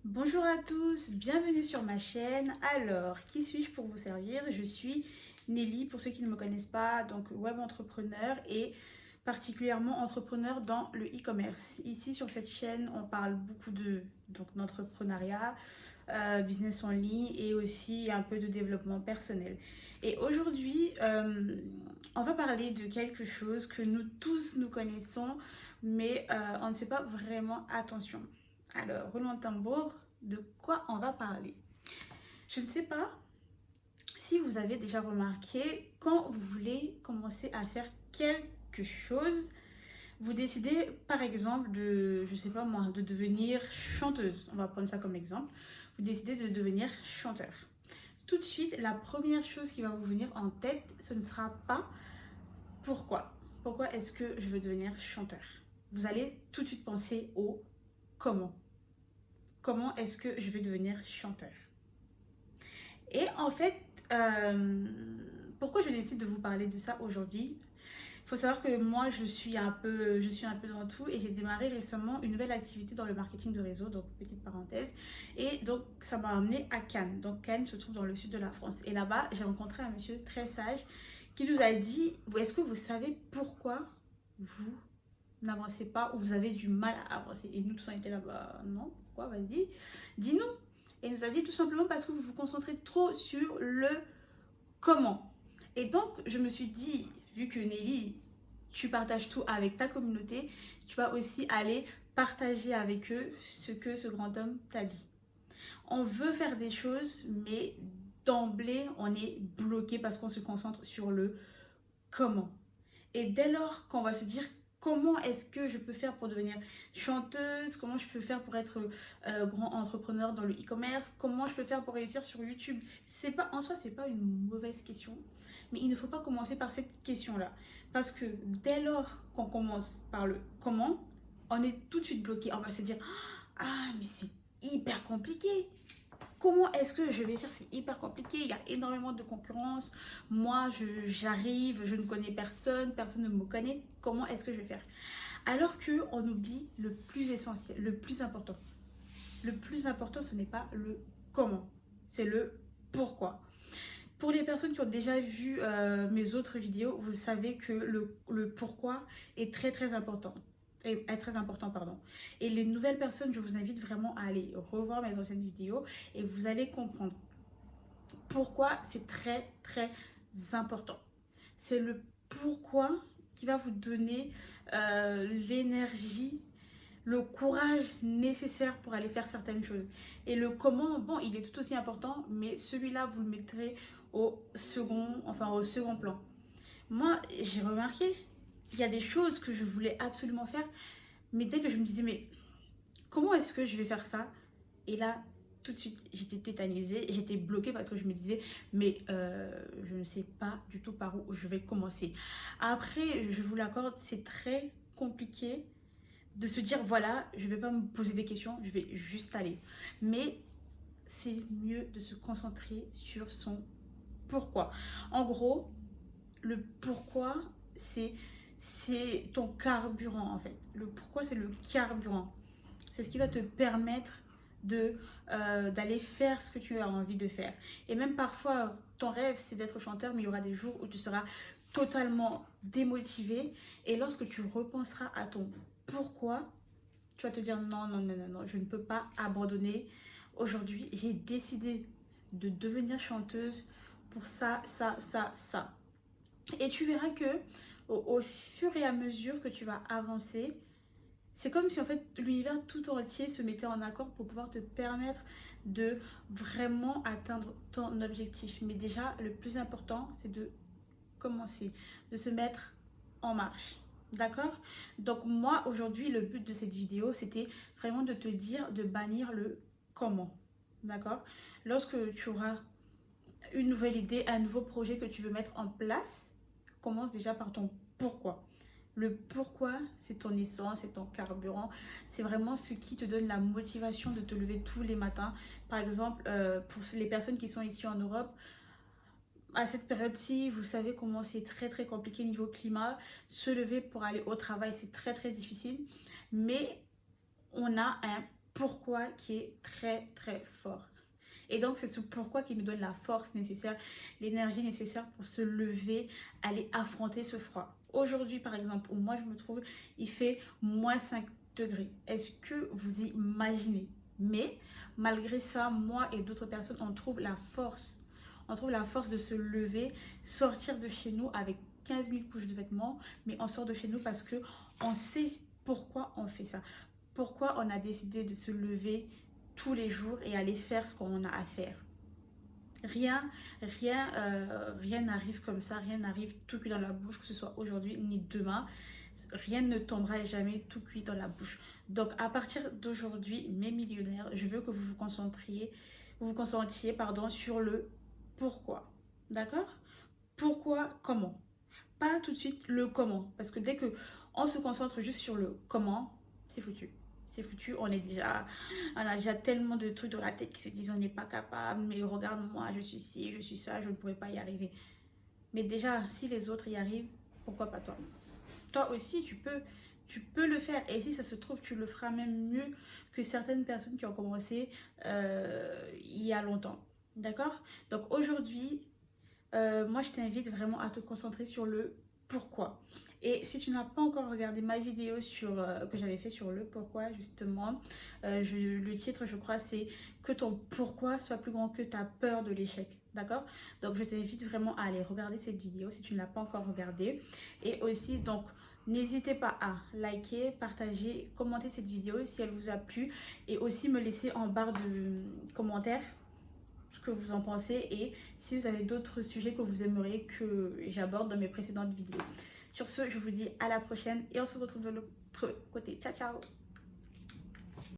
Bonjour à tous, bienvenue sur ma chaîne. Alors, qui suis-je pour vous servir? Je suis Nelly, pour ceux qui ne me connaissent pas, donc web entrepreneur et particulièrement entrepreneur dans le e-commerce. Ici sur cette chaîne, on parle beaucoup d'entrepreneuriat, business en ligne et aussi un peu de développement personnel. Et aujourd'hui, on va parler de quelque chose que nous tous nous connaissons, mais on ne fait pas vraiment attention. Alors, roulement de tambour, de quoi on va parler? Je ne sais pas si vous avez déjà remarqué, quand vous voulez commencer à faire quelque chose, vous décidez par exemple de, je sais pas moi, de devenir chanteuse. On va prendre ça comme exemple. Vous décidez de devenir chanteur. Tout de suite, la première chose qui va vous venir en tête, ce ne sera pas pourquoi. Pourquoi est-ce que je veux devenir chanteur? Vous allez tout de suite penser au comment. Comment est-ce que je vais devenir chanteur? Et en fait, euh, pourquoi je décide de vous parler de ça aujourd'hui? Il faut savoir que moi, je suis un peu dans tout et j'ai démarré récemment une nouvelle activité dans le marketing de réseau, donc petite parenthèse. Et donc, ça m'a amené à Cannes. Donc, Cannes se trouve dans le sud de la France. Et là-bas, j'ai rencontré un monsieur très sage qui nous a dit, est-ce que vous savez pourquoi vous n'avancez pas ou vous avez du mal à avancer? Et nous tous on était là-bas, non, pourquoi? Vas-y, dis-nous. Et il nous a dit tout simplement parce que vous vous concentrez trop sur le comment. Et donc, je me suis dit, vu que Nelly, tu partages tout avec ta communauté, tu vas aussi aller partager avec eux ce que ce grand homme t'a dit. On veut faire des choses, mais d'emblée, on est bloqué parce qu'on se concentre sur le comment. Et dès lors qu'on va se dire comment est-ce que je peux faire pour devenir chanteuse, comment je peux faire pour être grand entrepreneur dans le e-commerce, comment je peux faire pour réussir sur YouTube, c'est pas en soi c'est pas une mauvaise question, mais il ne faut pas commencer par cette question-là parce que dès lors qu'on commence par le comment, on est tout de suite bloqué, on va se dire ah mais c'est hyper compliqué. Comment est-ce que je vais faire? C'est hyper compliqué, il y a énormément de concurrence. Moi, j'arrive, je ne connais personne, personne ne me connaît. Comment est-ce que je vais faire? Alors qu'on oublie le plus essentiel, le plus important. Le plus important, ce n'est pas le comment, c'est le pourquoi. Pour les personnes qui ont déjà vu mes autres vidéos, vous savez que le pourquoi est très très important. Est très important, pardon. Et les nouvelles personnes, je vous invite vraiment à aller revoir mes anciennes vidéos et vous allez comprendre pourquoi c'est très très important. C'est le pourquoi qui va vous donner l'énergie, le courage nécessaire pour aller faire certaines choses. Et le comment, bon, il est tout aussi important, mais celui-là, vous le mettrez au second plan. Moi, j'ai remarqué, il y a des choses que je voulais absolument faire, mais dès que je me disais, mais comment est-ce que je vais faire ça? Et là, tout de suite, j'étais tétanisée, j'étais bloquée parce que je me disais, mais je ne sais pas du tout par où je vais commencer. Après, je vous l'accorde, c'est très compliqué de se dire, voilà, je ne vais pas me poser des questions, je vais juste aller. Mais c'est mieux de se concentrer sur son pourquoi. En gros, le pourquoi, c'est ton carburant en fait. Le pourquoi, c'est le carburant. C'est ce qui va te permettre d'aller faire ce que tu as envie de faire. Et même parfois, ton rêve, c'est d'être chanteur, mais il y aura des jours où tu seras totalement démotivé. Et lorsque tu repenseras à ton pourquoi, tu vas te dire non, non, non, non, non, je ne peux pas abandonner. Aujourd'hui, j'ai décidé de devenir chanteuse pour ça, ça, ça, ça. Et tu verras que au fur et à mesure que tu vas avancer, c'est comme si en fait l'univers tout entier se mettait en accord pour pouvoir te permettre de vraiment atteindre ton objectif. Mais déjà, le plus important, c'est de commencer, de se mettre en marche. D'accord? Donc moi, aujourd'hui, le but de cette vidéo, c'était vraiment de te dire de bannir le comment. D'accord? Lorsque tu auras une nouvelle idée, un nouveau projet que tu veux mettre en place, commence déjà par ton pourquoi. Le pourquoi, c'est ton essence, c'est ton carburant. C'est vraiment ce qui te donne la motivation de te lever tous les matins. Par exemple, pour les personnes qui sont ici en Europe, à cette période-ci, vous savez comment c'est très très compliqué niveau climat. Se lever pour aller au travail, c'est très très difficile. Mais on a un pourquoi qui est très très fort. Et donc, c'est ce pourquoi qui nous donne la force nécessaire, l'énergie nécessaire pour se lever, aller affronter ce froid. Aujourd'hui, par exemple, où moi je me trouve, il fait -5 degrés. Est-ce que vous imaginez? Mais malgré ça, moi et d'autres personnes, on trouve la force. On trouve la force de se lever, sortir de chez nous avec 15 000 couches de vêtements, mais on sort de chez nous parce que on sait pourquoi on fait ça. Pourquoi on a décidé de se lever tous les jours et aller faire ce qu'on a à faire. Rien n'arrive comme ça, rien n'arrive tout cuit dans la bouche, que ce soit aujourd'hui ni demain. Rien ne tombera jamais tout cuit dans la bouche. Donc à partir d'aujourd'hui, mes millionnaires, je veux que vous vous concentriez pardon, sur le pourquoi. D'accord? Pourquoi, comment? Pas tout de suite le comment. Parce que dès que on se concentre juste sur le comment, c'est foutu. C'est foutu, on a déjà tellement de trucs dans la tête qui se disent on n'est pas capable, mais regarde-moi, je suis ci, je suis ça, je ne pourrais pas y arriver. Mais déjà, si les autres y arrivent, pourquoi pas toi? Toi aussi, tu peux le faire. Et si ça se trouve, tu le feras même mieux que certaines personnes qui ont commencé il y a longtemps. D'accord? Donc aujourd'hui, moi je t'invite vraiment à te concentrer sur le pourquoi. Et si tu n'as pas encore regardé ma vidéo que j'avais fait sur le pourquoi justement, le titre je crois c'est que ton pourquoi soit plus grand que ta peur de l'échec. D'accord? Donc je t'invite vraiment à aller regarder cette vidéo si tu ne l'as pas encore regardée. Et aussi donc n'hésitez pas à liker, partager, commenter cette vidéo si elle vous a plu. Et aussi me laisser en barre de commentaires ce que vous en pensez et si vous avez d'autres sujets que vous aimeriez que j'aborde dans mes précédentes vidéos. Sur ce, je vous dis à la prochaine et on se retrouve de l'autre côté. Ciao, ciao!